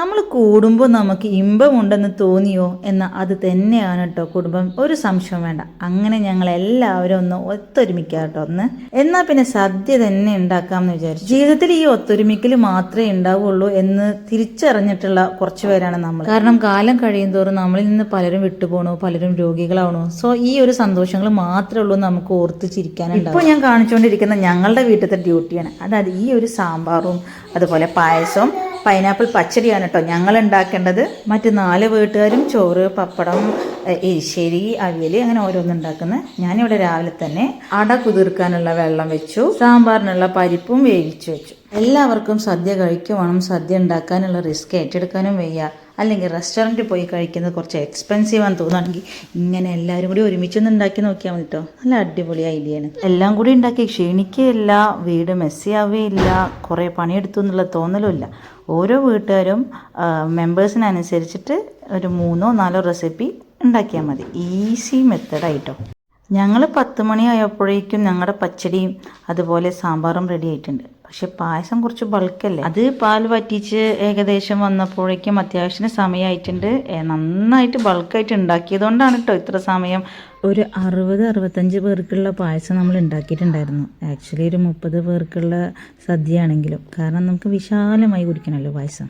നമ്മൾ കൂടുമ്പോൾ നമുക്ക് ഇമ്പമുണ്ടെന്ന് തോന്നിയോ എന്നാൽ അത് തന്നെയാണ് കേട്ടോ കുടുംബം. ഒരു സംശയം വേണ്ട. അങ്ങനെ ഞങ്ങൾ എല്ലാവരും ഒന്ന് ഒത്തൊരുമിക്കുക കേട്ടോ ഒന്ന്. എന്നാൽ പിന്നെ സദ്യ തന്നെ ഉണ്ടാക്കാമെന്ന് വിചാരിച്ചു. ജീവിതത്തിൽ ഈ ഒത്തൊരുമിക്കൽ മാത്രമേ ഉണ്ടാവുള്ളൂ എന്ന് തിരിച്ചറിഞ്ഞിട്ടുള്ള കുറച്ച് പേരാണ് നമ്മൾ. കാരണം കാലം കഴിയുന്തോറും നമ്മളിൽ നിന്ന് പലരും വിട്ടുപോകണു, പലരും രോഗികളാവണു. സോ ഈ ഒരു സന്തോഷങ്ങൾ മാത്രമേ ഉള്ളൂ നമുക്ക് ഓർത്ത് ചിരിക്കാനുണ്ടാവും. ഇപ്പോൾ ഞാൻ കാണിച്ചുകൊണ്ടിരിക്കുന്ന ഞങ്ങളുടെ വീട്ടിലത്തെ ഡ്യൂട്ടിയാണ്. അതായത് ഈ ഒരു സാമ്പാറും അതുപോലെ പായസവും പൈനാപ്പിൾ പച്ചടിയാണ് കേട്ടോ ഞങ്ങൾ ഉണ്ടാക്കേണ്ടത്. മറ്റ് 4 വീട്ടുകാരും ചോറ്, പപ്പടം, എരിശ്ശേരി, അവിയൽ അങ്ങനെ ഓരോന്നുണ്ടാക്കുന്നത്. ഞാനിവിടെ രാവിലെ തന്നെ അട കുതിർക്കാനുള്ള വെള്ളം വെച്ചു, സാമ്പാറിനുള്ള പരിപ്പും വേവിച്ചു വെച്ചു. എല്ലാവർക്കും സദ്യ കഴിക്കുവാനും സദ്യ ഉണ്ടാക്കാനുള്ള റിസ്ക് ഏറ്റെടുക്കാനും വയ്യ. അല്ലെങ്കിൽ റെസ്റ്റോറൻറ്റിൽ പോയി കഴിക്കുന്നത് കുറച്ച് എക്സ്പെൻസീവാന്ന് തോന്നുകയാണെങ്കിൽ ഇങ്ങനെ എല്ലാവരും കൂടി ഒരുമിച്ചൊന്ന് ഉണ്ടാക്കി നോക്കിയാൽ മതി കേട്ടോ. നല്ല അടിപൊളി ഐഡിയയാണ്. എല്ലാം കൂടി ഉണ്ടാക്കി ക്ഷീണിക്കുകയില്ല, വീട് മെസ്സിയാവുകയില്ല, കുറേ പണിയെടുത്തു എന്നുള്ള തോന്നലുമില്ല. ഓരോ വീട്ടുകാരും മെമ്പേഴ്സിനനുസരിച്ചിട്ട് ഒരു 3-4 റെസിപ്പി ഉണ്ടാക്കിയാൽ മതി. ഈസി മെത്തേഡായിട്ടോ. ഞങ്ങൾ 10 മണിയായപ്പോഴേക്കും ഞങ്ങളുടെ പച്ചടിയും അതുപോലെ സാമ്പാറും റെഡി ആയിട്ടുണ്ട്. പക്ഷെ പായസം കുറച്ച് ബൾക്കല്ലേ, അത് പാൽ വറ്റിച്ച് ഏകദേശം വന്നപ്പോഴേക്കും അത്യാവശ്യത്തിന് സമയമായിട്ടുണ്ട്. നന്നായിട്ട് ബൾക്കായിട്ട് ഉണ്ടാക്കിയതുകൊണ്ടാണ് കേട്ടോ ഇത്ര സമയം. ഒരു 60-65 പേർക്കുള്ള പായസം നമ്മൾ ഉണ്ടാക്കിയിട്ടുണ്ടായിരുന്നു. ആക്ച്വലി ഒരു 30 പേർക്കുള്ള സദ്യയാണെങ്കിലും, കാരണം നമുക്ക് വിശാലമായി കുടിക്കണമല്ലോ പായസം.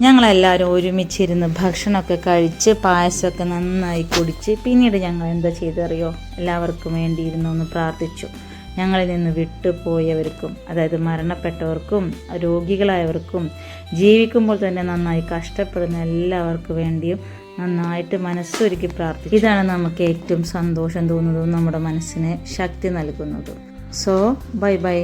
ഞങ്ങളെല്ലാവരും ഒരുമിച്ചിരുന്ന് ഭക്ഷണമൊക്കെ കഴിച്ച് പായസമൊക്കെ നന്നായി കുടിച്ച് പിന്നീട് ഞങ്ങൾ എന്താ ചെയ്തറിയോ, എല്ലാവർക്കും വേണ്ടിയിരുന്നു ഒന്ന് പ്രാർത്ഥിച്ചു. ഞങ്ങളിൽ നിന്ന് വിട്ടുപോയവർക്കും, അതായത് മരണപ്പെട്ടവർക്കും രോഗികളായവർക്കും ജീവിക്കുമ്പോൾ തന്നെ നന്നായി കഷ്ടപ്പെടുന്ന എല്ലാവർക്കും വേണ്ടിയും നന്നായിട്ട് മനസ്സൊരുക്കി പ്രാർത്ഥിച്ചു. ഇതാണ് നമുക്ക് ഏറ്റവും സന്തോഷം തോന്നുന്നതും നമ്മുടെ മനസ്സിന് ശക്തി നൽകുന്നതും. So bye bye.